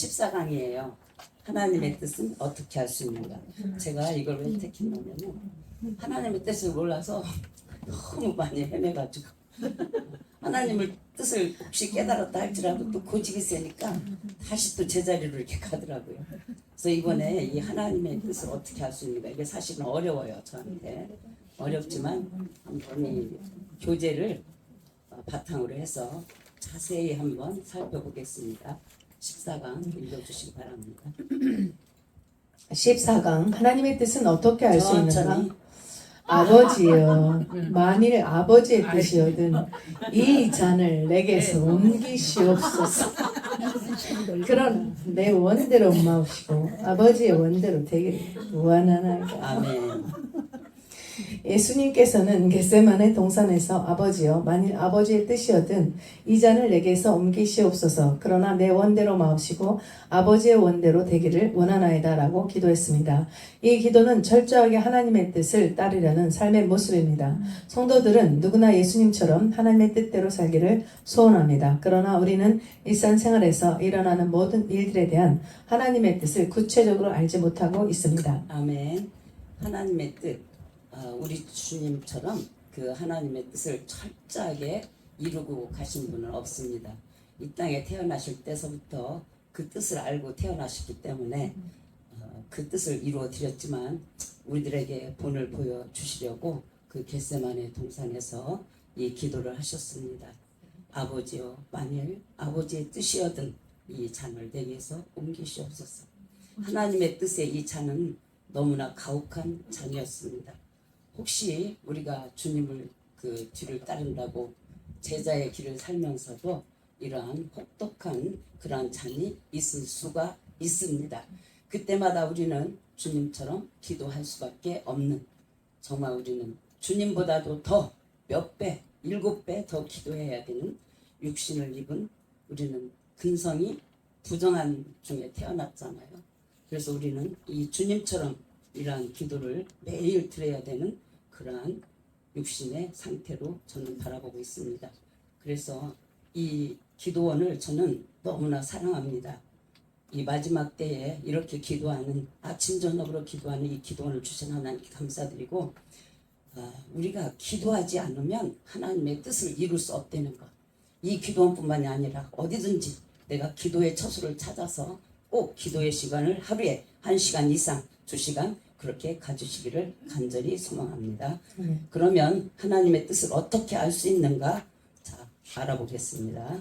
14강이에요. 하나님의 뜻은 어떻게 할 수 있는가. 제가 이걸 왜 택했냐면요, 하나님의 뜻을 몰라서 너무 많이 헤매가지고 하나님의 뜻을 혹시 깨달았다 할지라도 또 고집이 세니까 다시 또 제자리로 이렇게 가더라고요. 그래서 이번에 이 하나님의 뜻을 어떻게 할 수 있는가, 이게 사실은 어려워요. 저한테 어렵지만 한번 이 교재를 바탕으로 해서 자세히 한번 살펴보겠습니다. 14강 읽어주시기 바랍니다. 14강 하나님의 뜻은 어떻게 알 수 있는가? 천천히. 아버지여, 만일 아버지의 뜻이거든 이 잔을 내게서 옮기시옵소서. 그런 내 원대로 마옵시고 아버지의 원대로 되기를 원하나이다. 아멘. 예수님께서는 겟세마네 동산에서 아버지여, 만일 아버지의 뜻이거든 이 잔을 내게서 옮기시옵소서. 그러나 내 원대로 마옵시고 아버지의 원대로 되기를 원하나이다 라고 기도했습니다. 이 기도는 철저하게 하나님의 뜻을 따르려는 삶의 모습입니다. 성도들은 누구나 예수님처럼 하나님의 뜻대로 살기를 소원합니다. 그러나 우리는 일상생활에서 일어나는 모든 일들에 대한 하나님의 뜻을 구체적으로 알지 못하고 있습니다. 아멘. 하나님의 뜻, 우리 주님처럼 그 하나님의 뜻을 철저하게 이루고 가신 분은 없습니다. 이 땅에 태어나실 때서부터 그 뜻을 알고 태어나셨기 때문에 그 뜻을 이루어 드렸지만 우리들에게 본을 보여주시려고 그 겟세마네 동산에서 이 기도를 하셨습니다. 아버지여, 만일 아버지의 뜻이어든 이 잔을 내게서 옮기시옵소서. 하나님의 뜻의 이 잔은 너무나 가혹한 잔이었습니다. 혹시 우리가 주님을 그 뒤를 따른다고 제자의 길을 살면서도 이러한 혹독한 그러한 잔이 있을 수가 있습니다. 그때마다 우리는 주님처럼 기도할 수밖에 없는, 정말 우리는 주님보다도 더 몇 배, 7배 더 기도해야 되는 육신을 입은 우리는 근성이 부정한 중에 태어났잖아요. 그래서 우리는 이 주님처럼 이러한 기도를 매일 드려야 되는 그러한 육신의 상태로 저는 바라보고 있습니다. 그래서 이 기도원을 저는 너무나 사랑합니다. 이 마지막 때에 이렇게 기도하는, 아침 저녁으로 기도하는 이 기도원을 주신 하나님께 감사드리고, 우리가 기도하지 않으면 하나님의 뜻을 이룰 수 없다는 것, 이 기도원뿐만이 아니라 어디든지 내가 기도의 처소를 찾아서 꼭 기도의 시간을 하루에 1시간 이상, 2시간 그렇게 가주시기를 간절히 소망합니다. 그러면 하나님의 뜻을 어떻게 알 수 있는가? 자, 알아보겠습니다.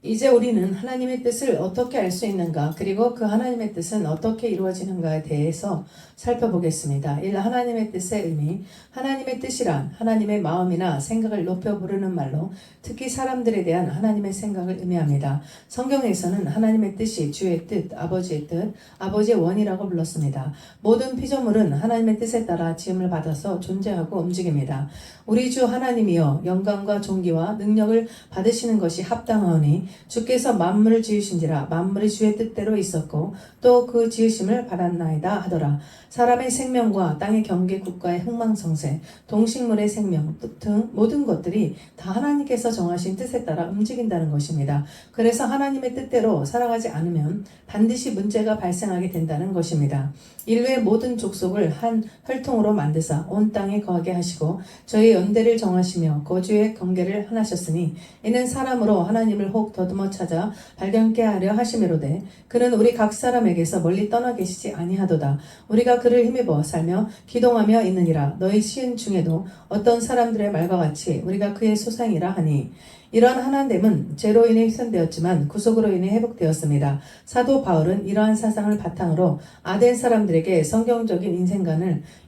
이제 우리는 하나님의 뜻을 어떻게 알 수 있는가, 그리고 그 하나님의 뜻은 어떻게 이루어지는가에 대해서 살펴보겠습니다. 1. 하나님의 뜻의 의미. 하나님의 뜻이란 하나님의 마음이나 생각을 높여 부르는 말로 특히 사람들에 대한 하나님의 생각을 의미합니다. 성경에서는 하나님의 뜻이 주의 뜻, 아버지의 뜻, 아버지의 원이라고 불렀습니다. 모든 피조물은 하나님의 뜻에 따라 지음을 받아서 존재하고 움직입니다. 우리 주 하나님이여, 영광과 존귀와 능력을 받으시는 것이 합당하오니 주께서 만물을 지으신지라 만물이 주의 뜻대로 있었고 또 그 지으심을 받았나이다 하더라. 사람의 생명과 땅의 경계, 국가의 흥망성쇠, 동식물의 생명 등 모든 것들이 다 하나님께서 정하신 뜻에 따라 움직인다는 것입니다. 그래서 하나님의 뜻대로 살아가지 않으면 반드시 문제가 발생하게 된다는 것입니다. 인류의 모든 족속을 한 혈통으로 만드사 온 땅에 거하게 하시고 저희 연대를 정하시며 거주의 경계를 하나셨으니 이는 사람으로 하나님을 혹 더듬어 찾아 발견케 하려 하심이로되 그는 우리 각 사람에게서 멀리 떠나 계시지 아니하도다. 우리가 그를 힘입어 살며 기동하며 있느니라. 너희 시인 중에도 어떤 사람들의 말과 같이 우리가 그의 소상이라 하니, 이러한 하나됨은 죄로 인해 훼손되었지만 구속으로 인해 회복되었습니다. 사도 바울은 이러한 사상을 바탕으로 아덴 사람들에게 성경적인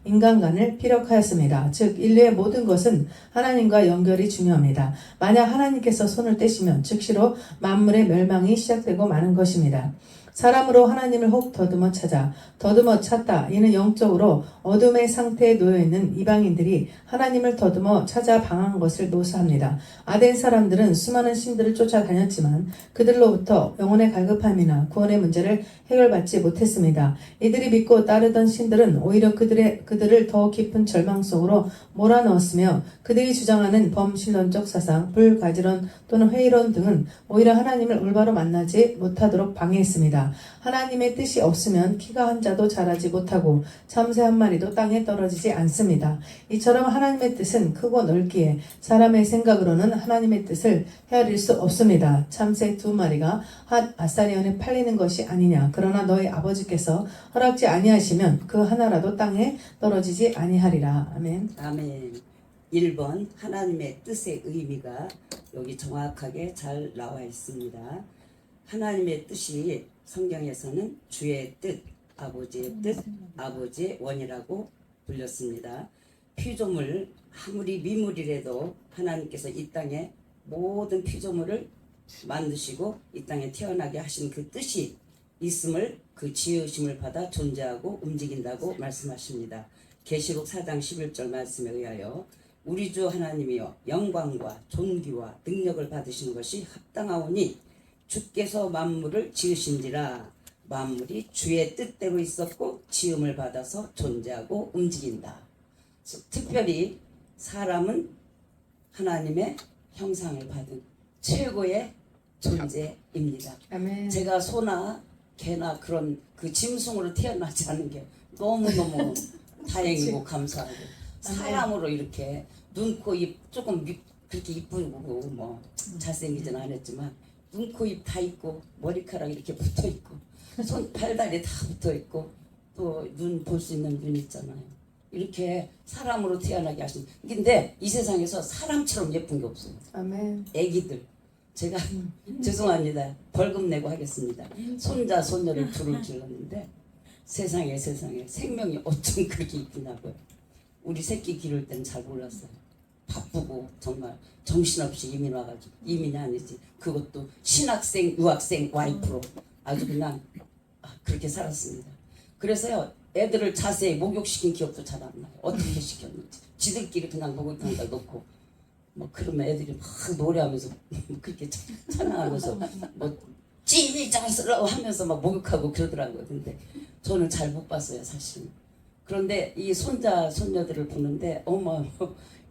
인간관을 피력하였습니다. 즉 인류의 모든 것은 하나님과 연결이 중요합니다. 만약 하나님께서 손을 떼시면 즉시로 만물의 멸망이 시작되고 마는 것입니다. 사람으로 하나님을 혹 더듬어 찾다. 이는 영적으로 어둠의 상태에 놓여있는 이방인들이 하나님을 더듬어 찾아 방한 것을 묘사합니다. 아덴 사람들은 수많은 신들을 쫓아다녔지만 그들로부터 영혼의 갈급함이나 구원의 문제를 해결받지 못했습니다. 이들이 믿고 따르던 신들은 오히려 그들을 더 깊은 절망 속으로 몰아넣었으며 그들이 주장하는 범신론적 사상, 불가지론 또는 회의론 등은 오히려 하나님을 올바로 만나지 못하도록 방해했습니다. 것입니다. 하나님의 뜻이 없으면 키가 한 자도 자라지 못하고 참새 한 마리도 땅에 떨어지지 않습니다. 이처럼 하나님의 뜻은 크고 넓기에 사람의 생각으로는 하나님의 뜻을 헤아릴 수 없습니다. 참새 2마리가 한 아사리온에 팔리는 것이 아니냐. 그러나 너희 아버지께서 허락지 아니하시면 그 하나라도 땅에 떨어지지 아니하리라. 아멘. 아멘. 1번 하나님의 뜻의 의미가 여기 정확하게 잘 나와 있습니다. 하나님의 뜻이 성경에서는 주의 뜻, 아버지의 뜻, 아버지의 원이라고 불렸습니다. 피조물 아무리 미물이라도 하나님께서 이 땅에 모든 피조물을 만드시고 이 땅에 태어나게 하신 그 뜻이 있음을, 그 지으심을 받아 존재하고 움직인다고 말씀하십니다. 계시록 4장 11절 말씀에 의하여 우리 주 하나님이여 영광과 존귀와 능력을 받으시는 것이 합당하오니 주께서 만물을 지으신지라. 만물이 주의 뜻대로 있었고 지음을 받아서 존재하고 움직인다. 특별히 사람은 하나님의 형상을 받은 최고의 존재입니다. 아멘. 제가 소나 개나 그런 그 짐승으로 태어나지 않은 게 너무너무 다행이고 감사하고, 사람으로 이렇게 눈, 코, 입 조금 그렇게 이쁘고 뭐 잘생기진 않았지만 눈, 코, 입 다 있고 머리카락 이렇게 붙어 있고 손, 팔다리 다 붙어 있고 또 눈 볼 수 있는 눈 있잖아요. 이렇게 사람으로 태어나게 하신. 근데 이 세상에서 사람처럼 예쁜 게 없어요. 아멘. 애기들. 제가 죄송합니다. 벌금 내고 하겠습니다. 손자 손녀를 둘을 길렀는데 세상에 생명이 어쩜 그렇게 이쁘냐고요. 우리 새끼 기를 땐 잘 몰랐어요. 바쁘고 정말 정신없이 이민 와가지고, 이민이 아니지 그것도 신학생 유학생 와이프로 아주 그냥 그렇게 살았습니다. 그래서요 애들을 자세히 목욕시킨 기억도 잘 안 나요. 어떻게 시켰는지. 지들끼리 그냥 목욕탕에다 놓고 뭐 그러면 애들이 막 노래하면서 그렇게 찬양하면서 뭐 찌리자스러 하면서 막 목욕하고 그러더라고요. 근데 저는 잘 못 봤어요 사실. 그런데 이 손자 손녀들을 보는데 어머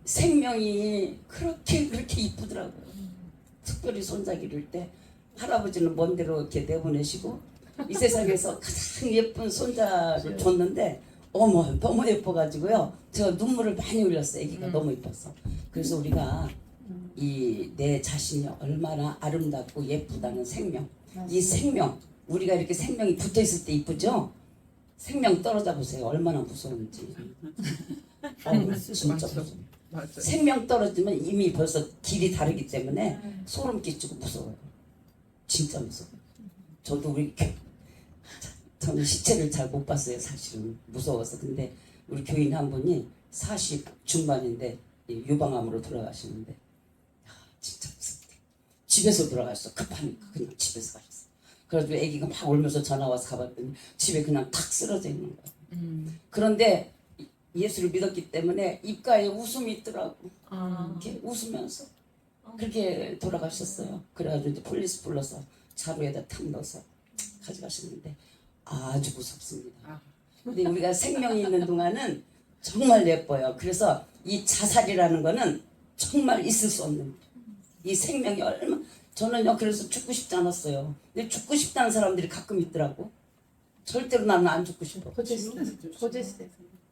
생명이 그렇게 이쁘더라고요. 특별히 손자 기를 때 할아버지는 먼 데로 이렇게 내보내시고 이 세상에서 가장 예쁜 손자를 줬는데 어머 너무 예뻐가지고요 제가 눈물을 많이 흘렸어요. 애기가 너무 예뻐서. 그래서 우리가 이 내 자신이 얼마나 아름답고 예쁘다는 생명, 이 생명, 우리가 이렇게 생명이 붙어 있을 때 이쁘죠? 생명 떨어져 보세요. 얼마나 무서운지. 진짜 무서워. 생명 떨어지면 이미 벌써 길이 다르기 때문에 소름 끼치고 무서워요. 진짜 무서워요. 저도 저는 시체를 잘 못 봤어요. 사실은 무서워서. 근데 우리 교인 한 분이 40 중반인데 유방암으로 돌아가시는데 진짜 무섭대. 집에서 돌아가셨어. 급하니까 그냥 집에서 가셨어. 그래가지고 애기가 막 울면서 전화 와서 가봤더니 집에 그냥 탁 쓰러져 있는 거예요. 그런데 예수를 믿었기 때문에 입가에 웃음이 있더라고. 이렇게 웃으면서 그렇게 돌아가셨어요. 그래가지고 이제 폴리스 불러서 자루에다 탁 넣어서 가져가셨는데 아주 무섭습니다. 근데 우리가 생명이 있는 동안은 정말 예뻐요. 그래서 이 자살이라는 거는 정말 있을 수 없는, 이 생명이 얼마, 저는요 그래서 죽고 싶지 않았어요. 근데 죽고 싶다는 사람들이 가끔 있더라고. 절대로 나는 안 죽고 싶어. 고제스.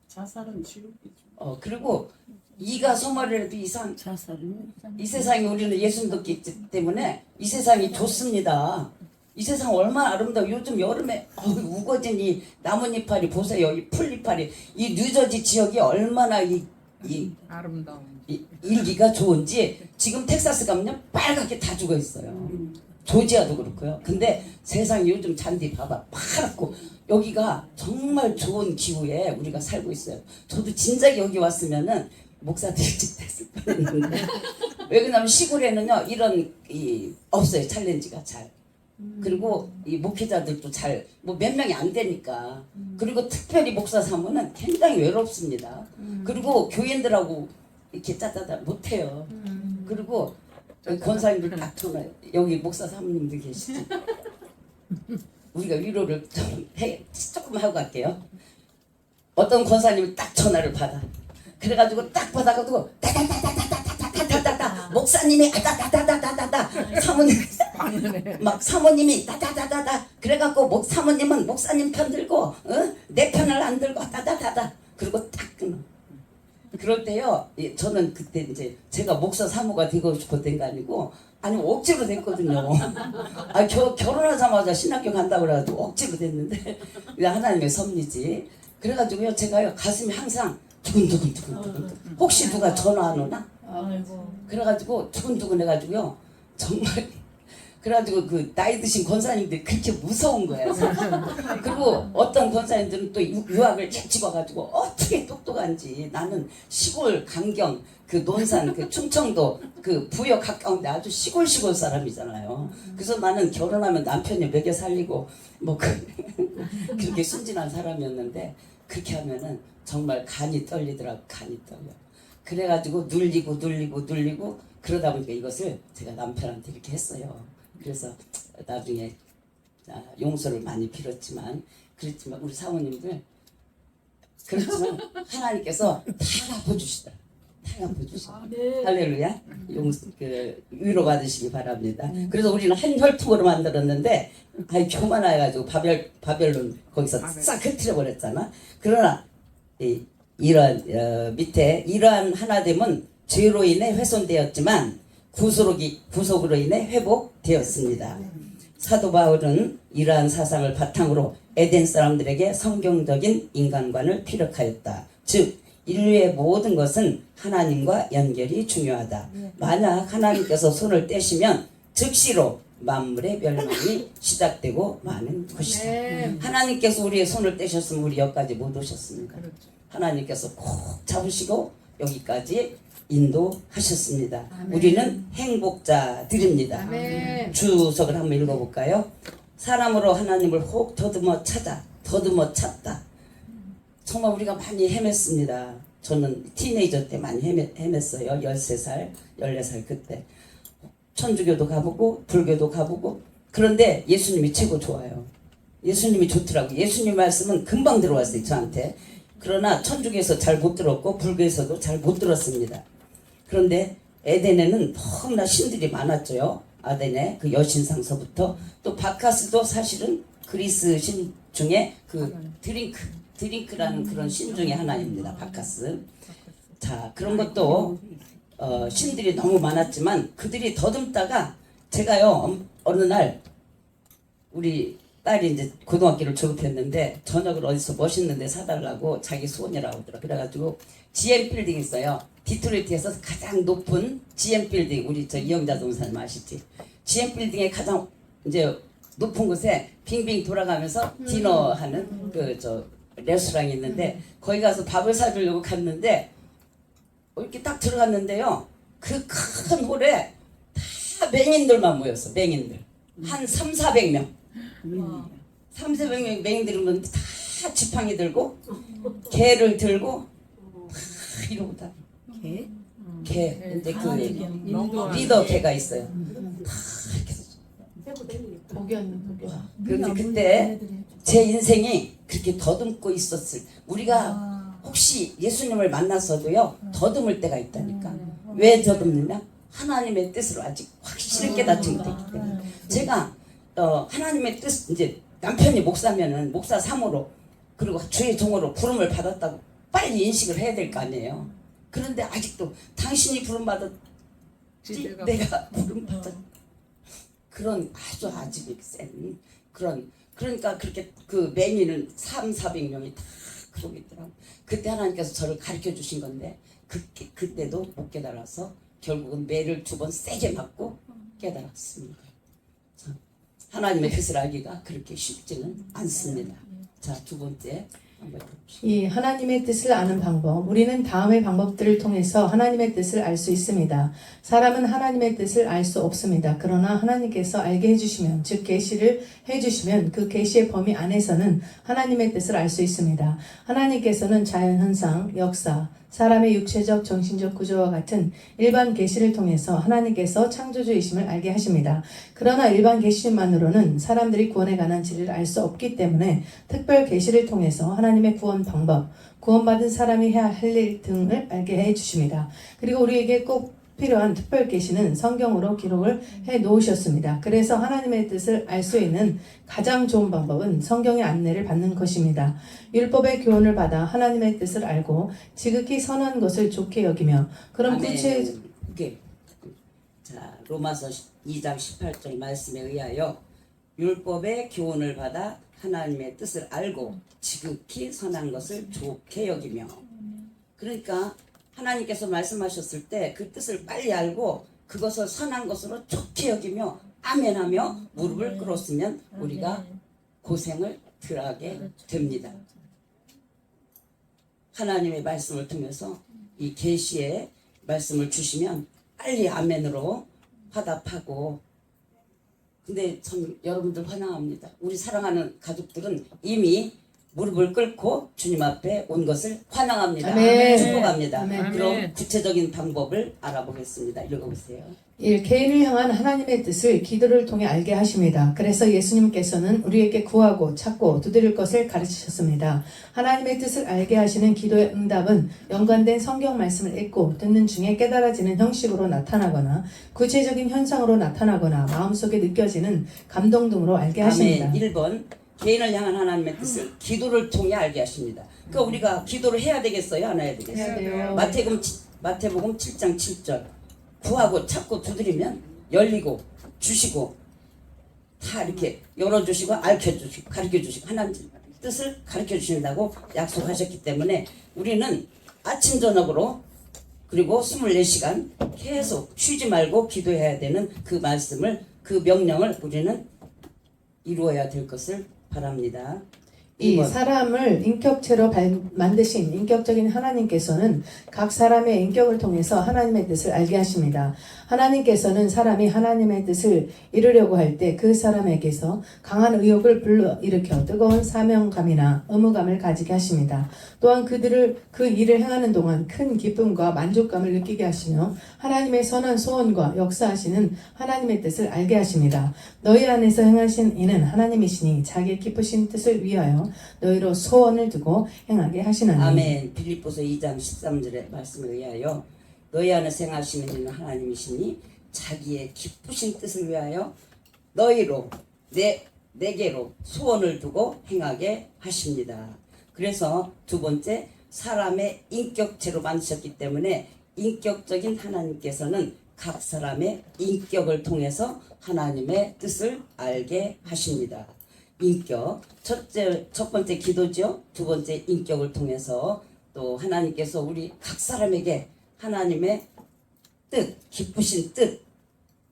자살은 지옥이죠. 그리고 이가 소멸이라도 이상, 이 세상에 우리는 예수 믿기 때문에 이 세상이 좋습니다. 이 세상 얼마나 아름다워. 요즘 여름에 우거진 이 나뭇잎파리 보세요. 이 풀잎파리. 이 뉴저지 지역이 얼마나 이 아름다운 일기가 좋은지 지금 텍사스 가면요 빨갛게 다 죽어 있어요. 조지아도 그렇고요. 근데 세상에 요즘 잔디 봐봐 파랗고 여기가 정말 좋은 기후에 우리가 살고 있어요. 저도 진작에 여기 왔으면은 목사들 일찍 됐을 뻔했는데 왜 그러냐면 시골에는요 이런 없어요. 챌린지가 잘. 그리고 이 목회자들도 잘 뭐 몇 명이 안 되니까. 그리고 특별히 목사 사모는 굉장히 외롭습니다. 그리고 교인들하고 이렇게 짜자자 못해요. 그리고 권사님들 딱 전화요. 여기 목사 사모님들 계시죠? 우리가 위로를 조금 하고 갈게요. 어떤 권사님이 딱 전화를 받아. 그래가지고 딱 받아가지고 따다다다다다다다다다다 목사님이 다다다다다다다 사모님 방연해. 막 사모님이 다다다다다 그래갖고 사모님은 목사님 편 들고 내 편을 안 들고 다다다다 그리고 딱 끊어. 그럴 때요 저는 그때 이제 제가 목사 사모가 되고 싶었던 게 아니고 아니 억지로 됐거든요. 아 결혼하자마자 신학교 간다고 그래가지고 억지로 됐는데 하나님의 섭리지. 그래가지고요 제가요 가슴이 항상 두근두근 혹시 누가 전화 안 오나? 아이고. 그래가지고 두근두근 해가지고요 정말 그래가지고 그 나이 드신 권사님들이 그렇게 무서운 거예요. 그리고 어떤 권사님들은 또 유학을 일찍 와가지고 어떻게 똑똑한지 나는 시골 강경 그 논산 그 충청도 그 부여 가까운데 아주 시골 사람이잖아요. 그래서 나는 결혼하면 남편이 먹여 살리고 뭐 그렇게 순진한 사람이었는데 그렇게 하면은 정말 간이 떨리더라고. 간이 떨려. 그래가지고 눌리고 그러다 보니까 이것을 제가 남편한테 이렇게 했어요. 그래서 나중에 용서를 많이 빌었지만 그렇지만 우리 사모님들 그렇지만 하나님께서 다 갚아주시다. 다 갚아주시다. 할렐루야. 위로 받으시기 바랍니다. 그래서 우리는 한 혈통으로 만들었는데 교만해가지고 바벨론 거기서 싹 흩트려 버렸잖아. 그러나 이러한 밑에 이러한 하나됨은 죄로 인해 훼손되었지만 구속으로 인해 회복되었습니다. 사도 바울은 이러한 사상을 바탕으로 에덴 사람들에게 성경적인 인간관을 피력하였다. 즉 인류의 모든 것은 하나님과 연결이 중요하다. 만약 하나님께서 손을 떼시면 즉시로 만물의 멸망이 시작되고 마는 것이다. 하나님께서 우리의 손을 떼셨으면 우리 여기까지 못 오셨습니다. 하나님께서 꼭 잡으시고 여기까지 인도하셨습니다. 우리는 행복자들입니다. 주석을 한번 읽어볼까요? 사람으로 하나님을 혹 더듬어 찾다. 정말 우리가 많이 헤맸습니다. 저는 티네이저 때 많이 헤맸어요. 13살, 14살 그때. 천주교도 가보고 불교도 가보고 그런데 예수님이 최고 좋아요. 예수님이 좋더라고요. 예수님 말씀은 금방 들어왔어요. 저한테. 그러나 천주교에서 잘 못 들었고 불교에서도 잘 못 들었습니다. 그런데 에덴에는 너무나 신들이 많았죠. 아덴의 그 여신상서부터 또 바카스도 사실은 그리스 신 중에 그 드링크라는 그런 신 중에 하나입니다. 바카스. 자 그런 것도 신들이 너무 많았지만 그들이 더듬다가 제가요 어느 날 우리 딸이 이제 고등학교를 졸업했는데 저녁을 어디서 멋있는 데 사달라고 자기 소원이라고 하더라. 그래가지고 GM 빌딩 있어요. 디트로이트에서 가장 높은 GM 빌딩 우리 저 이영자 동사님 아시지? GM 빌딩의 가장 이제 높은 곳에 빙빙 돌아가면서 디너하는 그 저 레스토랑이 있는데 거기 가서 밥을 사주려고 갔는데 이렇게 딱 들어갔는데요. 그 큰 홀에 다 맹인들만 모였어. 맹인들. 한 300~400명. 300~400명 맹인들이 모였는데 다 지팡이 들고 개를 들고 다 이러고 다. 개. 근데 그 리더 개가 있어요. 다 이렇게. 복연. 그런데 그때 제 인생이 그렇게 더듬고 있었을 우리가 혹시 예수님을 만났어도요 더듬을 때가 있다니까. 왜 더듬느냐? 하나님의 뜻을 아직 확실히 깨닫지 못했기 때문에. 제가 하나님의 뜻 이제 남편이 목사면은 목사 사모로 그리고 주의 종으로 부름을 받았다고 빨리 인식을 해야 될 거 아니에요. 그런데 아직도 당신이 부름 받았지 내가 부름 받았 그런 아주 아직이 센 그런 그러니까 그렇게 그 맹인은 300~400명이 다 그러고 있더라고. 그때 하나님께서 저를 가르쳐 주신 건데 그때도 못 깨달아서 결국은 매를 2번 세게 맞고 깨달았습니다. 자, 하나님의 뜻을 알기가 그렇게 쉽지는 않습니다. 자, 2번째 한번 해봅시다. 이 하나님의 뜻을 아는 방법. 우리는 다음의 방법들을 통해서 하나님의 뜻을 알 수 있습니다. 사람은 하나님의 뜻을 알 수 없습니다. 그러나 하나님께서 알게 해주시면, 즉 계시를 해주시면 그 계시의 범위 안에서는 하나님의 뜻을 알 수 있습니다. 하나님께서는 자연 현상, 역사, 사람의 육체적, 정신적 구조와 같은 일반 계시를 통해서 하나님께서 창조주이심을 알게 하십니다. 그러나 일반 계시만으로는 사람들이 구원에 관한 진리를 알 수 없기 때문에 특별 계시를 통해서 하나님의 구원 방법, 구원받은 사람이 해야 할 일 등을 알게 해주십니다. 그리고 우리에게 꼭 필요한 특별 계시는 성경으로 기록을 해 놓으셨습니다. 그래서 하나님의 뜻을 알 수 있는 가장 좋은 방법은 성경의 안내를 받는 것입니다. 율법의 교훈을 받아 하나님의 뜻을 알고 지극히 선한 것을 좋게 여기며 그런 아멘. 구체 이게 자 로마서 2장 18절 말씀에 의하여 율법의 교훈을 받아 하나님의 뜻을 알고 지극히 선한 것을 좋게 여기며, 그러니까 하나님께서 말씀하셨을 때 그 뜻을 빨리 알고 그것을 선한 것으로 좋게 여기며 아멘하며 무릎을 꿇었으면 우리가 고생을 덜하게 됩니다. 하나님의 말씀을 통해서 이 계시의 말씀을 주시면 빨리 아멘으로 화답하고, 근데 참 여러분들 환영합니다. 우리 사랑하는 가족들은 이미 무릎을 꿇고 주님 앞에 온 것을 환영합니다. 아멘. 축복합니다. 아멘. 그럼 구체적인 방법을 알아보겠습니다. 읽어보세요. 1. 개인을 향한 하나님의 뜻을 기도를 통해 알게 하십니다. 그래서 예수님께서는 우리에게 구하고 찾고 두드릴 것을 가르치셨습니다. 하나님의 뜻을 알게 하시는 기도의 응답은 연관된 성경 말씀을 읽고 듣는 중에 깨달아지는 형식으로 나타나거나 구체적인 현상으로 나타나거나 마음속에 느껴지는 감동 등으로 알게 하십니다. 아멘. 1번 개인을 향한 하나님의 뜻을 기도를 통해 알게 하십니다. 그러니까 우리가 기도를 해야 되겠어요? 안 해야 되겠어요? 해야 돼요. 마태복음 7장 7절 구하고 찾고 두드리면 열리고 주시고 다 이렇게 열어주시고 알려주시고 가르쳐주시고 하나님 뜻을 가르쳐주신다고 약속하셨기 때문에 우리는 아침 저녁으로 그리고 24시간 계속 쉬지 말고 기도해야 되는 그 말씀을, 그 명령을 우리는 이루어야 될 것을 바랍니다. 이 2번. 사람을 인격체로 만드신 인격적인 하나님께서는 각 사람의 인격을 통해서 하나님의 뜻을 알게 하십니다. 하나님께서는 사람이 하나님의 뜻을 이루려고 할 때 그 사람에게서 강한 의욕을 불러일으켜 뜨거운 사명감이나 의무감을 가지게 하십니다. 또한 그들을 그 일을 행하는 동안 큰 기쁨과 만족감을 느끼게 하시며 하나님의 선한 소원과 역사하시는 하나님의 뜻을 알게 하십니다. 너희 안에서 행하신 이는 하나님이시니 자기의 기쁘신 뜻을 위하여 너희로 소원을 두고 행하게 하시나니. 아멘. 빌립보서 2장 13절의 말씀에 의하여 너희 안에서 행하시는 이는 하나님이시니 자기의 기쁘신 뜻을 위하여 너희로 내게로 소원을 두고 행하게 하십니다. 그래서 두 번째, 사람의 인격체로 만드셨기 때문에 인격적인 하나님께서는 각 사람의 인격을 통해서 하나님의 뜻을 알게 하십니다. 인격, 첫 번째 기도죠. 두 번째 인격을 통해서 또 하나님께서 우리 각 사람에게 하나님의 뜻, 기쁘신 뜻,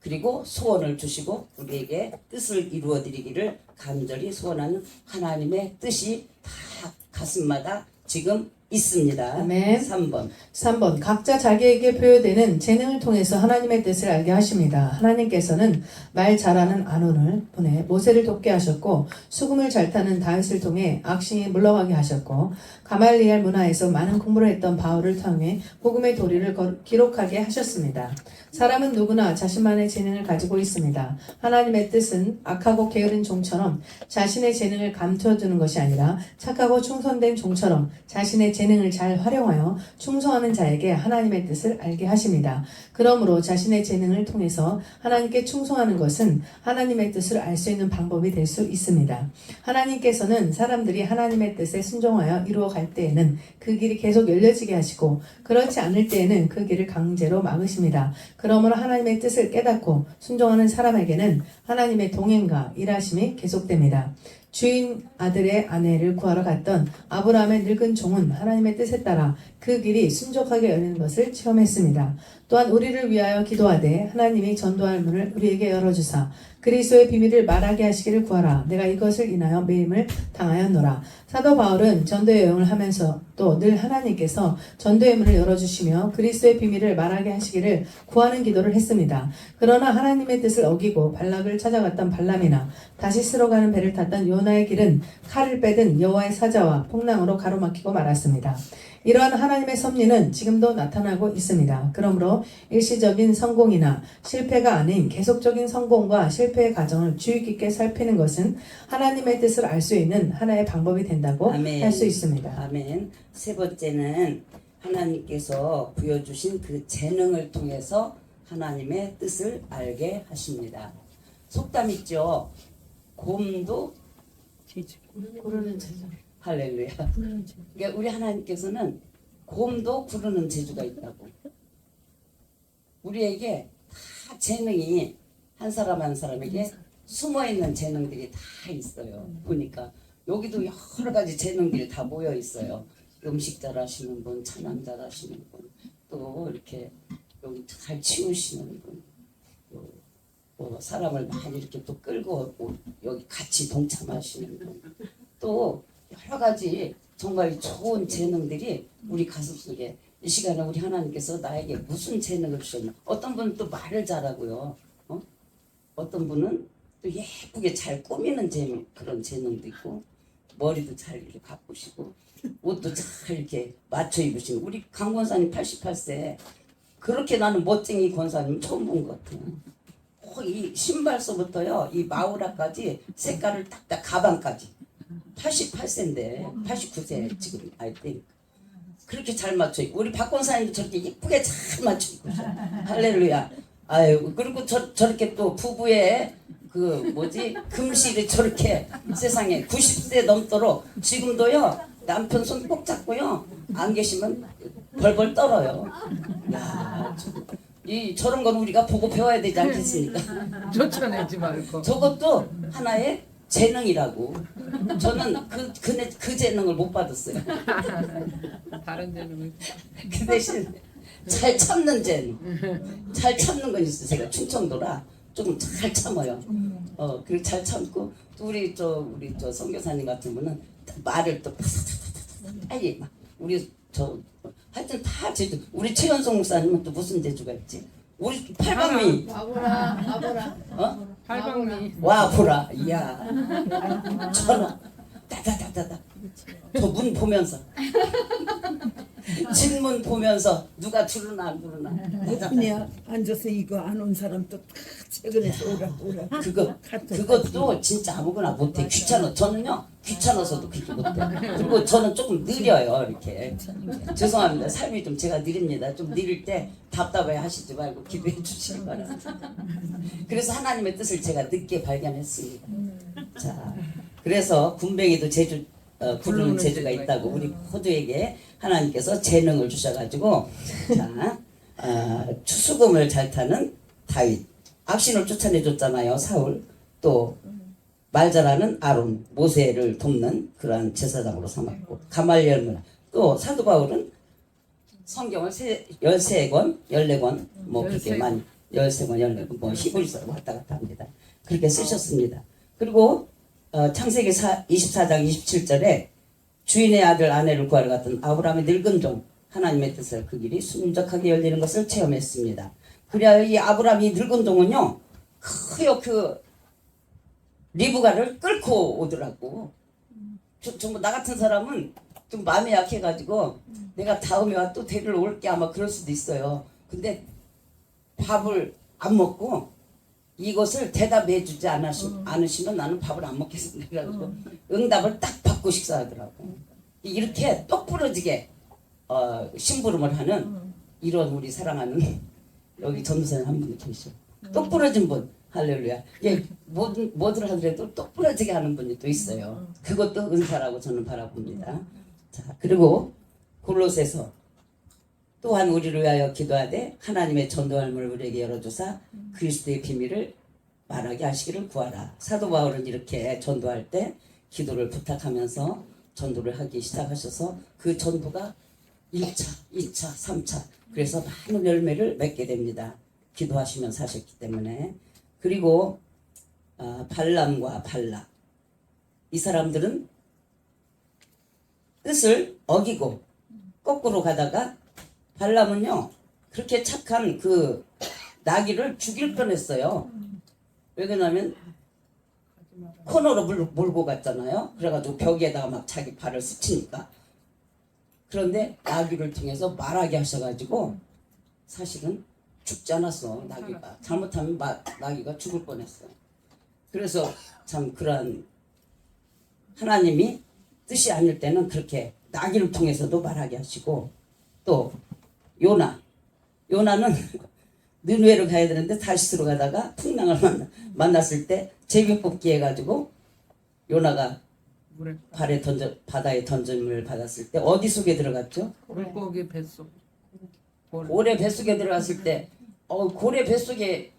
그리고 소원을 주시고 우리에게 뜻을 이루어 드리기를 간절히 소원하는 하나님의 뜻이 다 가슴마다 지금 있습니다. 아멘. 3번. 각자 자기에게 부여되는 재능을 통해서 하나님의 뜻을 알게 하십니다. 하나님께서는 말 잘하는 아론을 보내 모세를 돕게 하셨고 수금을 잘 타는 다윗을 통해 악신이 물러가게 하셨고 가말리엘 문화에서 많은 공부를 했던 바울을 통해 복음의 도리를 기록하게 하셨습니다. 사람은 누구나 자신만의 재능을 가지고 있습니다. 하나님의 뜻은 악하고 게으른 종처럼 자신의 재능을 감춰두는 것이 아니라 착하고 충성된 종처럼 자신의 재능을 잘 활용하여 충성하는 자에게 하나님의 뜻을 알게 하십니다. 그러므로 자신의 재능을 통해서 하나님께 충성하는 것은 하나님의 뜻을 알 수 있는 방법이 될 수 있습니다. 하나님께서는 사람들이 하나님의 뜻에 순종하여 이루어갈 때에는 그 길이 계속 열려지게 하시고 그렇지 않을 때에는 그 길을 강제로 막으십니다. 그러므로 하나님의 뜻을 깨닫고 순종하는 사람에게는 하나님의 동행과 일하심이 계속됩니다. 주인 아들의 아내를 구하러 갔던 아브라함의 늙은 종은 하나님의 뜻에 따라 그 길이 순종하게 열리는 것을 체험했습니다. 또한 우리를 위하여 기도하되 하나님이 전도할 문을 우리에게 열어주사 그리스도의 비밀을 말하게 하시기를 구하라. 내가 이것을 인하여 매임을 당하였노라. 사도 바울은 전도의 여행을 하면서 또 늘 하나님께서 전도의 문을 열어주시며 그리스도의 비밀을 말하게 하시기를 구하는 기도를 했습니다. 그러나 하나님의 뜻을 어기고 발락을 찾아갔던 발람이나 다시스로 가는 배를 탔던 요나의 길은 칼을 빼든 여호와의 사자와 풍랑으로 가로막히고 말았습니다. 이러한 하나님의 섭리는 지금도 나타나고 있습니다. 그러므로 일시적인 성공이나 실패가 아닌 계속적인 성공과 실패의 과정을 주의 깊게 살피는 것은 하나님의 뜻을 알 수 있는 하나의 방법이 된다고 아멘. 할 수 있습니다. 아멘. 세 번째는 하나님께서 부여주신 그 재능을 통해서 하나님의 뜻을 알게 하십니다. 속담 있죠. 곰도 구르는 제자. 할렐루야. 그러니까 우리 하나님께서는 곰도 구르는 재주가 있다고. 우리에게 다 재능이 한 사람 한 사람에게 숨어 있는 재능들이 다 있어요. 보니까 여기도 여러 가지 재능들이 다 모여 있어요. 음식 잘하시는 분, 찬양 잘하시는 분, 또 이렇게 여기 잘 치우시는 분, 또 사람을 많이 이렇게 또 끌고 여기 같이 동참하시는 분, 또 여러 가지 정말 좋은 재능들이 우리 가슴속에 이 시간에 우리 하나님께서 나에게 무슨 재능을 주셨나? 어떤 분은 또 말을 잘하고요. 어떤 분은 또 예쁘게 잘 꾸미는 재능, 그런 재능도 있고, 머리도 잘 이렇게 가꾸시고, 옷도 잘 이렇게 맞춰 입으시고. 우리 강 권사님 88세 그렇게 나는 멋쟁이 권사님 처음 본 것 같아요. 이 신발서부터요, 이 마우라까지 색깔을 딱딱 가방까지 88세인데 89세 지금 아이때 그렇게 잘 맞춰 입고, 우리 박 권사님도 저렇게 예쁘게 잘 맞춰 입고 할렐루야. 아유, 그리고 저렇게 또 부부의 그 뭐지 금실이 저렇게 세상에 90세 넘도록 지금도요 남편 손 꼭 잡고요 안 계시면 벌벌 떨어요. 야, 저런 건 우리가 보고 배워야 되지 않겠습니까? 쫓아내지 말고. 저것도 하나의 재능이라고. 저는 그 재능을 못 받았어요. 다른 재능을. 그 대신 잘 참는 재능, 잘 참는 건 있어요. 제가 충청도라 조금 잘 참아요. 그리고 잘 참고, 또 우리 저 선교사님 같은 분은 말을 또 빨리 막 우리 하여튼 다 제주. 우리 최연성 목사님은 또 무슨 재주가 있지? 우리 팔방미. 아보라. 팔방미. 와 보라. 이야. 전화. 따다다다다. 저 문 보면서. 진문 보면서 누가 들으나 안 들으나. 그냥 앉아서 이거 안 온 사람 또 다 퇴근해서 오라. 그것도 진짜 아무거나 못해. 귀찮아. 저는요 귀찮아서도 그렇게 못해. 그리고 저는 조금 느려요. 이렇게. 죄송합니다. 삶이 좀 제가 느립니다. 좀 느릴 때 답답해 하시지 말고 기도해 주시기 바랍니다. 그래서 하나님의 뜻을 제가 늦게 발견했습니다. 자, 그래서 군뱅이도 부르는 재주가 있다고. 우리 호두에게 하나님께서 재능을 주셔가지고, 자, 추수금을 잘 타는 다윗, 악신을 쫓아내줬잖아요, 사울. 또 말 잘하는 아론, 모세를 돕는 그러한 제사장으로 삼았고, 가말리엘, 또 사도 바울은 성경을 13권, 14권, 뭐 그렇게 많이 13권, 14권, 뭐 히브리서 왔다 갔다 합니다. 그렇게 쓰셨습니다. 그리고 창세기 24장 27절에 주인의 아들 아내를 구하러 갔던 아브라함의 늙은 종, 하나님의 뜻을 그 길이 순적하게 열리는 것을 체험했습니다. 그래야 이 아브라함이 늙은 종은요, 그 리브가를 끌고 오더라고. 정말 나 같은 사람은 좀 마음이 약해가지고 내가 다음에 와 또 데리러 올게 아마 그럴 수도 있어요. 근데 밥을 안 먹고 이것을 대답해주지 않으시면 나는 밥을 안 먹겠습니다. 그래가지고 응답을 딱 받고 식사하더라고. 이렇게 똑부러지게 심부름을 하는 이런 우리 사랑하는 여기 전도사님 한 분이 계셔. 똑부러진 분, 할렐루야. 예, 뭐들 하더라도 똑부러지게 하는 분이 또 있어요. 그것도 은사라고 저는 바라봅니다. 자, 그리고 골로새서 또한 우리를 위하여 기도하되 하나님의 전도할 문을 우리에게 열어주사 그리스도의 비밀을 말하게 하시기를 구하라. 사도 바울은 이렇게 전도할 때 기도를 부탁하면서 전도를 하기 시작하셔서 그 전도가 1차, 2차, 3차 그래서 많은 열매를 맺게 됩니다. 기도하시면서 하셨기 때문에. 그리고 발람과 발락, 이 사람들은 뜻을 어기고 거꾸로 가다가, 발람은요 그렇게 착한 그 나귀를 죽일 뻔했어요. 왜 그러냐면 코너로 몰고 갔잖아요. 그래가지고 벽에다가 막 자기 발을 스치니까. 그런데 나귀를 통해서 말하게 하셔가지고 사실은 죽지 않았어. 나귀가 잘못하면 나귀가 죽을 뻔했어요. 그래서 참 그러한 하나님이 뜻이 아닐 때는 그렇게 나귀를 통해서도 말하게 하시고, 또 요나는 느누에로 가야 되는데 다시스로 가다가 풍랑을 만났을 때 제비 뽑기 해가지고 요나가 물에 바다에 던짐을 받았을 때 어디 속에 들어갔죠? 물고기 뱃속. 고래 뱃속에 들어갔을 때 고래 뱃속에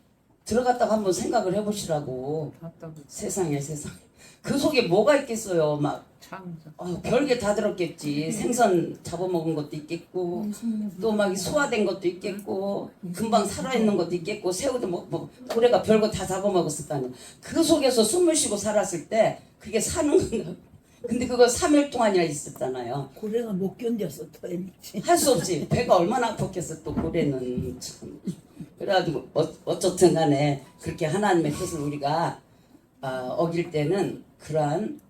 들어갔다고 한번 생각을 해보시라고. 답답해. 세상에 그 속에 뭐가 있겠어요. 막 창자. 별게 다 들었겠지. 생선 잡아먹은 것도 있겠고 또 막 소화된 것도 있겠고 금방 살아있는 것도 있겠고 새우도 뭐 고래가 별거 다 잡아먹었을 거 아니야. 그 속에서 숨을 쉬고 살았을 때 그게 사는 건가. 근데 그거 3일 동안이나 있었잖아요. 고래가 못 견뎌서 더 일지. 할 수 없지. 배가 얼마나 아팠겠어 또 고래는 참. 그래가지고 어쨌든 간에 그렇게 하나님의 뜻을 우리가 어길 때는 그러한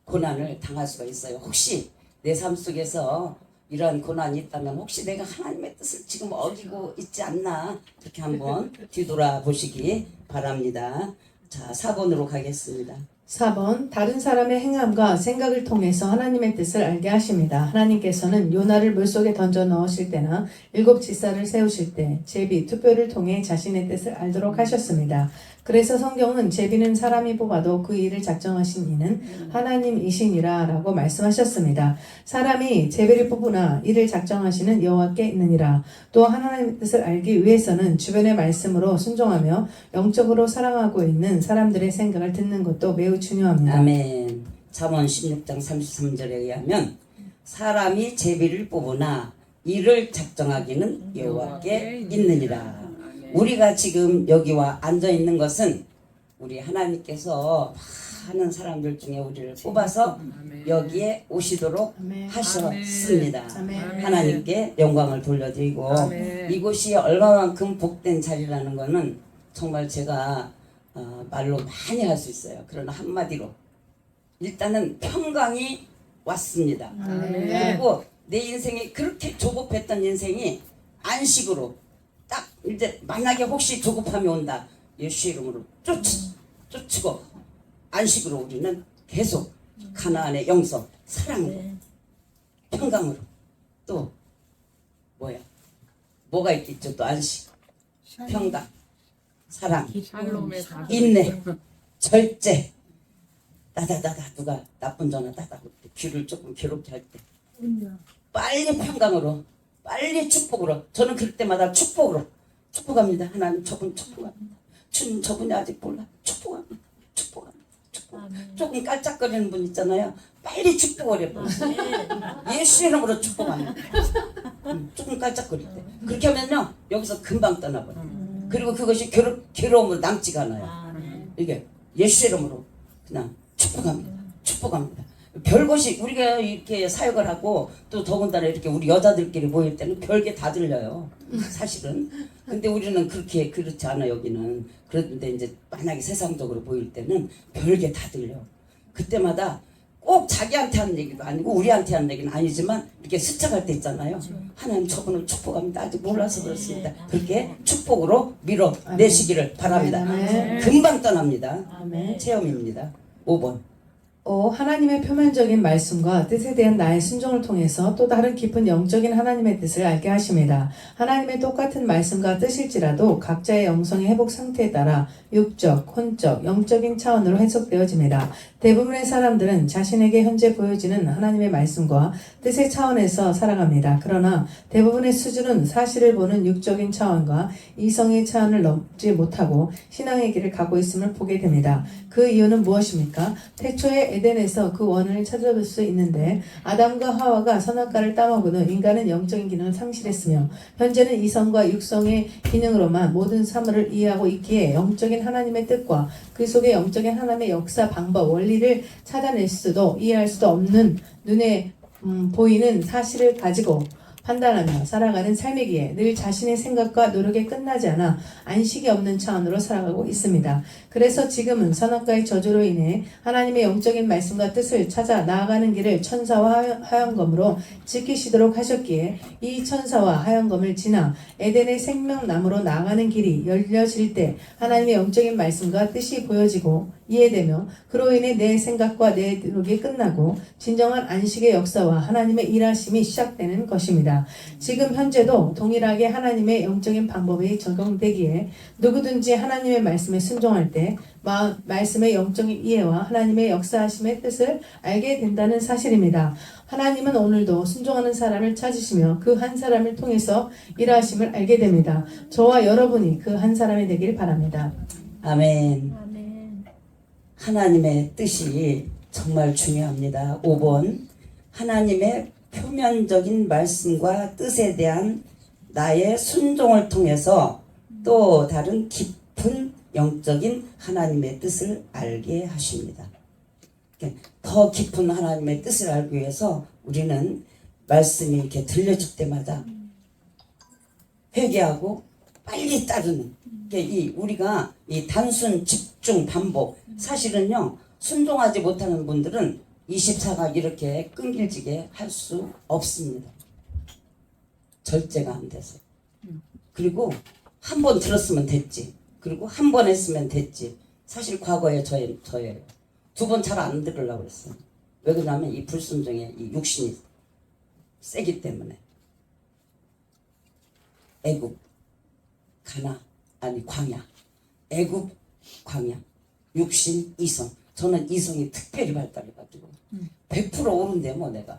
고난을 당할 수가 있어요. 혹시 내 삶 속에서 이러한 고난이 있다면 혹시 내가 하나님의 뜻을 지금 어기고 있지 않나 그렇게 한번 뒤돌아보시기 바랍니다. 자, 4번으로 가겠습니다. 4번 다른 사람의 행함과 생각을 통해서 하나님의 뜻을 알게 하십니다. 하나님께서는 요나를 물속에 던져 넣으실 때나 7 지사를 세우실 때 제비, 투표를 통해 자신의 뜻을 알도록 하셨습니다. 그래서 성경은 제비는 사람이 뽑아도 그 일을 작정하신 이는 하나님이시니라 라고 말씀하셨습니다. 사람이 제비를 뽑으나 이를 작정하시는 여호와께 있느니라. 또 하나님의 뜻을 알기 위해서는 주변의 말씀으로 순종하며 영적으로 사랑하고 있는 사람들의 생각을 듣는 것도 매우 중요합니다. 아멘. 잠언 16장 33절에 의하면 사람이 제비를 뽑으나 이를 작정하기는 여호와께 있느니라. 우리가 지금 여기와 앉아 있는 것은 우리 하나님께서 많은 사람들 중에 우리를 뽑아서 여기에 오시도록 아멘. 하셨습니다. 아멘. 하나님께 영광을 돌려드리고 아멘. 이곳이 얼마만큼 복된 자리라는 것은 정말 제가 말로 많이 할 수 있어요. 그러나 한마디로 일단은 평강이 왔습니다. 아멘. 그리고 내 인생이 그렇게 조급했던 인생이 안식으로 딱 이제 만약에 혹시 조급함이 온다 예수 이름으로 쫓고 안식으로 우리는 계속 가나안의 영성 사랑으로 평강으로 또 뭐가 있겠죠. 또 안식 평강 사랑 샬롬의 다. 인내 절제 따다다다 누가 나쁜 전화 따다 귀를 조금 괴롭게 할 때 빨리 평강으로 빨리 축복으로 저는 그럴 때마다 축복합니다. 하나님 저분 축복합니다. 주님 저분이 아직 몰라 축복합니다. 조금 깔짝거리는 분 있잖아요. 빨리 축복을 해버려. 예수 이름으로 축복합니다. 조금 깔짝거릴 때 그렇게 하면요 여기서 금방 떠나버려. 그리고 그것이 괴로움으로 남지가 않아요. 이게 예수 이름으로 그냥 축복합니다. 별것이 우리가 이렇게 사역을 하고 또 더군다나 이렇게 우리 여자들끼리 모일 때는 별게 다 들려요. 사실은. 근데 우리는 그렇지 않아 여기는. 그런데 이제 만약에 세상적으로 모일 때는 별게 다 들려. 그때마다 꼭 자기한테 하는 얘기도 아니고 우리한테 하는 얘기는 아니지만 이렇게 스쳐갈 때 있잖아요. 하나님 저분을 축복합니다. 아직 몰라서 그렇습니다. 그렇게 축복으로 밀어내시기를 바랍니다. 아멘. 금방 떠납니다. 아멘. 체험입니다. 5번. 하나님의 표면적인 말씀과 뜻에 대한 나의 순종을 통해서 또 다른 깊은 영적인 하나님의 뜻을 알게 하십니다. 하나님의 똑같은 말씀과 뜻일지라도 각자의 영성의 회복 상태에 따라 육적, 혼적, 영적인 차원으로 해석되어집니다. 대부분의 사람들은 자신에게 현재 보여지는 하나님의 말씀과 뜻의 차원에서 살아갑니다. 그러나 대부분의 수준은 사실을 보는 육적인 차원과 이성의 차원을 넘지 못하고 신앙의 길을 가고 있음을 보게 됩니다. 그 이유는 무엇입니까? 태초에 에덴에서 그 원인을 찾아볼 수 있는데 아담과 하와가 선악과를 따먹은 후 인간은 영적인 기능을 상실했으며 현재는 이성과 육성의 기능으로만 모든 사물을 이해하고 있기에 영적인 하나님의 뜻과 그 속에 영적인 하나님의 역사, 방법, 원리를 찾아낼 수도 이해할 수도 없는 눈에 보이는 사실을 가지고 판단하며 살아가는 삶이기에 늘 자신의 생각과 노력에 끝나지 않아 안식이 없는 차원으로 살아가고 있습니다. 그래서 지금은 선악과의 저주로 인해 하나님의 영적인 말씀과 뜻을 찾아 나아가는 길을 천사와 하얀검으로 지키시도록 하셨기에 이 천사와 하얀검을 지나 에덴의 생명나무로 나아가는 길이 열려질 때 하나님의 영적인 말씀과 뜻이 보여지고 이해되며 그로 인해 내 생각과 내 노력이 끝나고 진정한 안식의 역사와 하나님의 일하심이 시작되는 것입니다. 지금 현재도 동일하게 하나님의 영적인 방법이 적용되기에 누구든지 하나님의 말씀에 순종할 때 말씀의 영적인 이해와 하나님의 역사하심의 뜻을 알게 된다는 사실입니다. 하나님은 오늘도 순종하는 사람을 찾으시며 그 한 사람을 통해서 일하심을 알게 됩니다. 저와 여러분이 그 한 사람이 되길 바랍니다. 아멘. 아멘. 하나님의 뜻이 정말 중요합니다. 5번 하나님의 표면적인 말씀과 뜻에 대한 나의 순종을 통해서 또 다른 깊은 영적인 하나님의 뜻을 알게 하십니다. 더 깊은 하나님의 뜻을 알기 위해서 우리는 말씀이 이렇게 들려줄 때마다 회개하고 빨리 따르는 우리가 이 단순 집중 반복 사실은요 순종하지 못하는 분들은 24가 이렇게 끈질기게 할 수 없습니다. 절제가 안 돼서. 그리고 한 번 들었으면 됐지. 그리고 한 번 했으면 됐지. 사실 과거에 저예요. 2번 잘 안 들으려고 그랬어요. 왜 그러냐면 이 불순종의 이 육신이 세기 때문에. 애국, 가나, 아니 광야. 애국, 광야. 육신, 이성. 저는 이성이 특별히 발달해가지고 100% 오른데 뭐 내가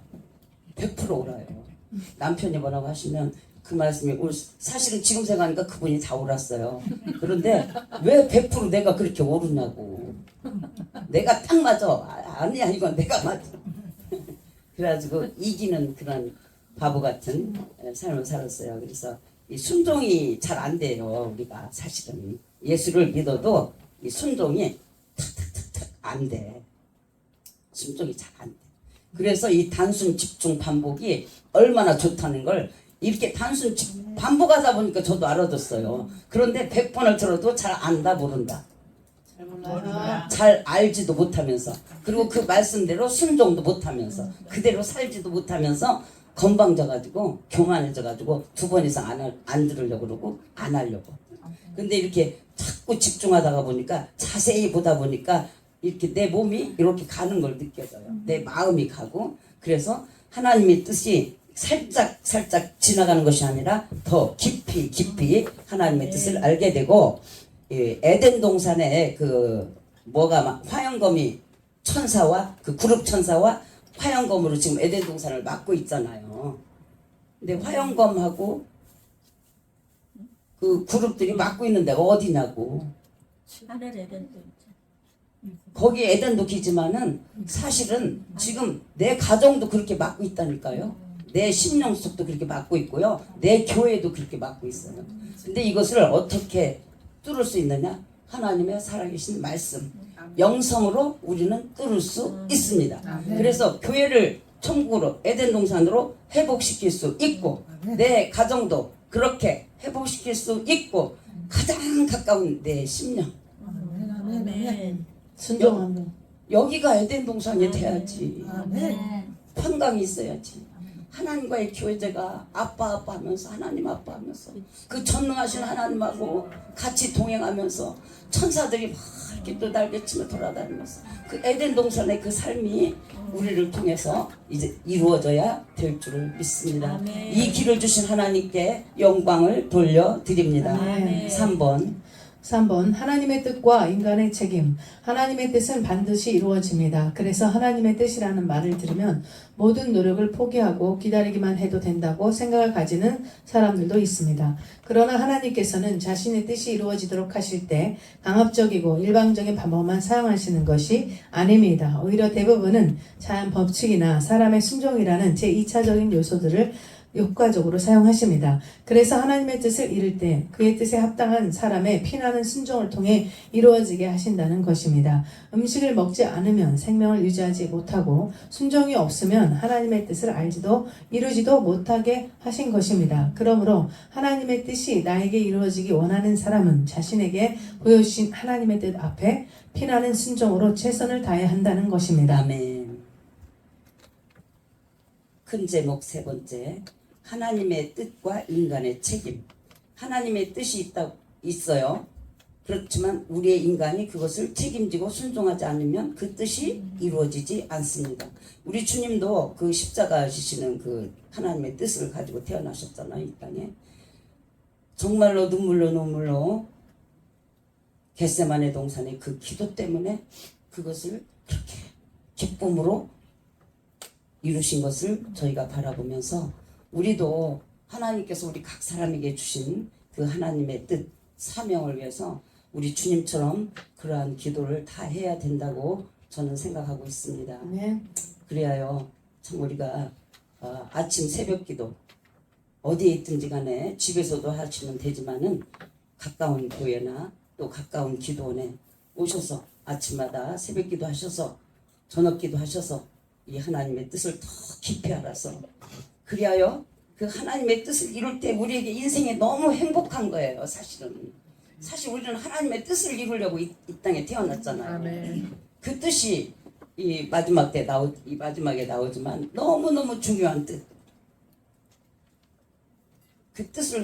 100% 오라요. 남편이 뭐라고 하시면 그 말씀이 사실은 지금 생각하니까 그분이 다 옳았어요. 그런데 왜 100% 내가 그렇게 오르냐고. 내가 딱 맞아. 아니야 이건 내가 맞아. 그래가지고 이기는 그런 바보 같은 삶을 살았어요. 그래서 이 순종이 잘 안 돼요. 우리가 사실은 예수를 믿어도 이 순종이 탁탁탁탁 안 돼. 순종이 잘 안 돼. 그래서 이 단순 집중 반복이 얼마나 좋다는 걸 이렇게 단순 반복하다 보니까 저도 알아듣어요. 그런데 100번을 들어도 잘 안다 모른다. 잘 알지도 못하면서 그리고 그 말씀대로 순종도 못하면서 그대로 살지도 못하면서 건방져가지고 교만해져가지고 2번 이상 안 들으려고 그러고 안 하려고. 근데 이렇게 자꾸 집중하다가 보니까 자세히 보다 보니까 이렇게 내 몸이 이렇게 가는 걸 느껴져요. 내 마음이 가고. 그래서 하나님의 뜻이 살짝 지나가는 것이 아니라 더 깊이 하나님의 뜻을 알게 되고, 에덴 동산에 화영검이 천사와 그 그룹 천사와 화영검으로 지금 에덴 동산을 막고 있잖아요. 근데 화영검하고 그 그룹들이 막고 있는 데가 어디냐고. 하늘 에덴도 있죠. 거기 에덴도 기지만은 사실은 지금 내 가정도 그렇게 막고 있다니까요. 내 심령 속도 그렇게 막고 있고요. 내 교회도 그렇게 막고 있어요. 근데 이것을 어떻게 뚫을 수 있느냐? 하나님의 살아계신 말씀. 영성으로 우리는 뚫을 수 있습니다. 그래서 교회를 천국으로 에덴 동산으로 회복시킬 수 있고 내 가정도 그렇게 회복시킬 수 있고 가장 가까운 내 심령. 아멘. 순종하며 여기가 에덴 동산이 돼야지. 아멘. 평강이 있어야지. 하나님과의 교제가 아빠 하면서 하나님 아빠 하면서 그 전능하신 하나님하고 같이 동행하면서 천사들이 막 이렇게 또 날개치며 돌아다니면서 그 에덴 동산의 그 삶이 우리를 통해서 이제 이루어져야 될 줄을 믿습니다. 아멘. 이 길을 주신 하나님께 영광을 돌려드립니다. 아멘. 3번 하나님의 뜻과 인간의 책임. 하나님의 뜻은 반드시 이루어집니다. 그래서 하나님의 뜻이라는 말을 들으면 모든 노력을 포기하고 기다리기만 해도 된다고 생각을 가지는 사람들도 있습니다. 그러나 하나님께서는 자신의 뜻이 이루어지도록 하실 때 강압적이고 일방적인 방법만 사용하시는 것이 아닙니다. 오히려 대부분은 자연 법칙이나 사람의 순종이라는 제2차적인 요소들을 효과적으로 사용하십니다. 그래서 하나님의 뜻을 이룰 때 그의 뜻에 합당한 사람의 피나는 순종을 통해 이루어지게 하신다는 것입니다. 음식을 먹지 않으면 생명을 유지하지 못하고 순종이 없으면 하나님의 뜻을 알지도 이루지도 못하게 하신 것입니다. 그러므로 하나님의 뜻이 나에게 이루어지기 원하는 사람은 자신에게 보여주신 하나님의 뜻 앞에 피나는 순종으로 최선을 다해야 한다는 것입니다. 아멘. 큰 제목 3번째. 하나님의 뜻과 인간의 책임. 하나님의 뜻이 있어요. 그렇지만 우리의 인간이 그것을 책임지고 순종하지 않으면 그 뜻이 이루어지지 않습니다. 우리 주님도 그 십자가 지시는 그 하나님의 뜻을 가지고 태어나셨잖아요, 이 땅에. 정말로 눈물로 겟세마네 동산의 그 기도 때문에 그것을 그렇게 기쁨으로 이루신 것을 저희가 바라보면서 우리도 하나님께서 우리 각 사람에게 주신 그 하나님의 뜻, 사명을 위해서 우리 주님처럼 그러한 기도를 다 해야 된다고 저는 생각하고 있습니다. 네. 그래야요, 참 우리가 아침 새벽 기도 어디에 있든지 간에 집에서도 하시면 되지만은 가까운 교회나 또 가까운 기도원에 오셔서 아침마다 새벽 기도 하셔서 저녁 기도 하셔서 이 하나님의 뜻을 더 깊이 알아서 그리하여 그 하나님의 뜻을 이룰 때 우리에게 인생이 너무 행복한 거예요. 사실 우리는 하나님의 뜻을 이루려고 이 땅에 태어났잖아요. 아멘. 그 뜻이 이 마지막에 나오지만 너무너무 중요한 뜻. 그 뜻을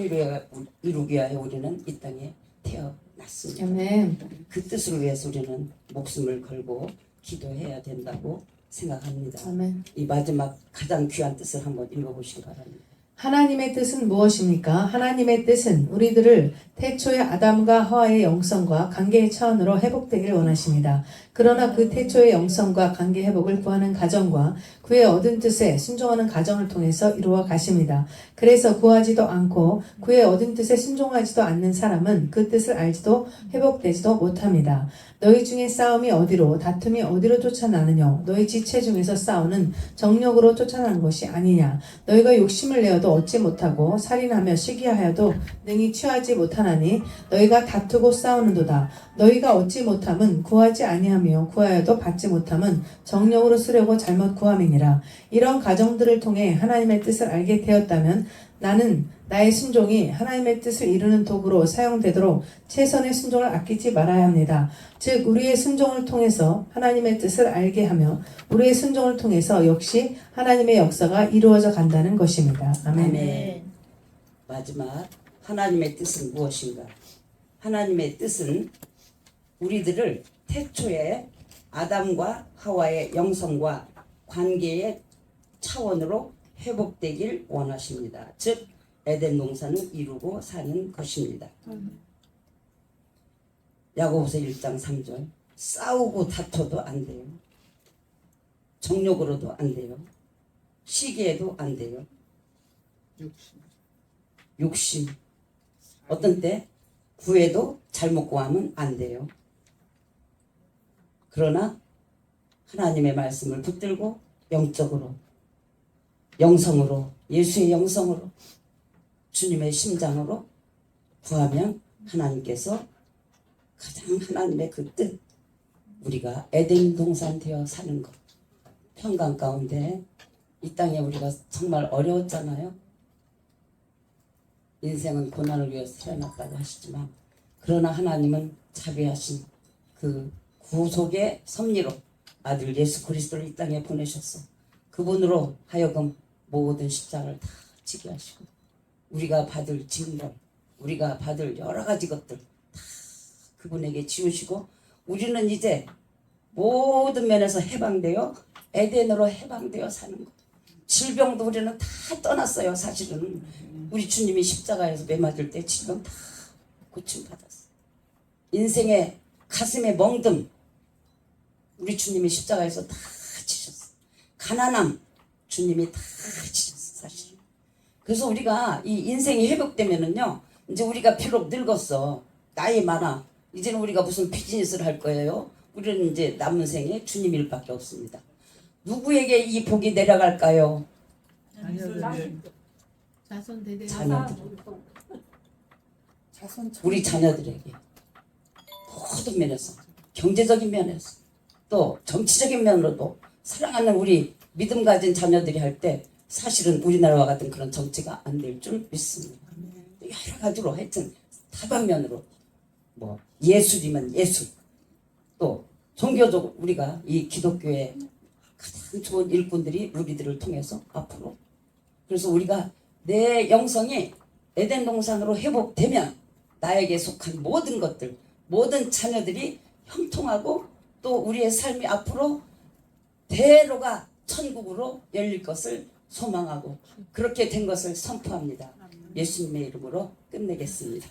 이루기 위하여 우리는 이 땅에 태어났습니다. 아멘. 그 뜻을 위해서 우리는 목숨을 걸고 기도해야 된다고 생각합니다. 아멘. 이 마지막 가장 귀한 뜻을 한번 읽어보시기 바랍니다. 하나님의 뜻은 무엇입니까? 하나님의 뜻은 우리들을 태초의 아담과 하와의 영성과 관계의 차원으로 회복되길 원하십니다. 그러나 그 태초의 영성과 관계 회복을 구하는 가정과 그의 얻은 뜻에 순종하는 가정을 통해서 이루어 가십니다. 그래서 구하지도 않고 그의 얻은 뜻에 순종하지도 않는 사람은 그 뜻을 알지도 회복되지도 못합니다. 너희 중에 싸움이 어디로 다툼이 어디로 쫓아나느냐 너희 지체 중에서 싸우는 정욕으로 쫓아나는 것이 아니냐 너희가 욕심을 내어도 얻지 못하고 살인하며 시기하여도 능히 취하지 못하나니 너희가 다투고 싸우는도다. 너희가 얻지 못함은 구하지 아니하며 구하여도 받지 못함은 정욕으로 쓰려고 잘못 구함이니라. 이런 가정들을 통해 하나님의 뜻을 알게 되었다면 나는 나의 순종이 하나님의 뜻을 이루는 도구로 사용되도록 최선의 순종을 아끼지 말아야 합니다. 즉 우리의 순종을 통해서 하나님의 뜻을 알게 하며 우리의 순종을 통해서 역시 하나님의 역사가 이루어져 간다는 것입니다. 아멘. 아멘. 마지막 하나님의 뜻은 무엇인가? 하나님의 뜻은 우리들을 태초에 아담과 하와의 영성과 관계의 차원으로 회복되길 원하십니다. 즉 에덴 농산을 이루고 사는 것입니다. 야고보서 1장 3절 싸우고 다퉈도 안 돼요. 정욕으로도 안 돼요. 시기에도 안 돼요. 욕심. 어떤 때 구해도 잘못 구하면 안 돼요. 그러나 하나님의 말씀을 붙들고 영적으로 영성으로 예수의 영성으로 주님의 심장으로 구하면 하나님께서 가장 하나님의 그 뜻 우리가 에덴 동산 되어 사는 것 평강 가운데 이 땅에 우리가 정말 어려웠잖아요. 인생은 고난을 위해서 태어났다고 하시지만 그러나 하나님은 자비하신 그 구속의 섭리로 아들 예수 그리스도를 이 땅에 보내셨어. 그분으로 하여금 모든 십자가를 다 지게 하시고 우리가 받을 징벌 우리가 받을 여러 가지 것들 다 그분에게 지우시고 우리는 이제 모든 면에서 해방되어 에덴으로 해방되어 사는 것. 질병도 우리는 다 떠났어요. 사실은 우리 주님이 십자가에서 매 맞을 때 질병 다 고침받았어. 인생의 가슴에 멍듦 우리 주님이 십자가에서 다 지셨어. 가난함 주님이 다 지셨어. 사실. 그래서 우리가 이 인생이 회복되면은요 이제 우리가 비록 늙었어. 나이 많아. 이제는 우리가 무슨 비즈니스를 할 거예요. 우리는 이제 남은 생에 주님 일밖에 없습니다. 누구에게 이 복이 내려갈까요? 자손 자녀들. 자손 우리 자녀들에게 모든 면에서 경제적인 면에서 또 정치적인 면으로도 사랑하는 우리 믿음 가진 자녀들이 할 때 사실은 우리나라와 같은 그런 정치가 안 될 줄 믿습니다. 여러 가지로 하여튼 다방면으로 뭐 예술이면 예술 또 종교적으로 우리가 이 기독교의 가장 좋은 일꾼들이 우리들을 통해서 앞으로 그래서 우리가 내 영성이 에덴 동산으로 회복되면 나에게 속한 모든 것들 모든 자녀들이 형통하고 또 우리의 삶이 앞으로 대로가 천국으로 열릴 것을 소망하고 그렇게 된 것을 선포합니다. 예수님의 이름으로 끝내겠습니다.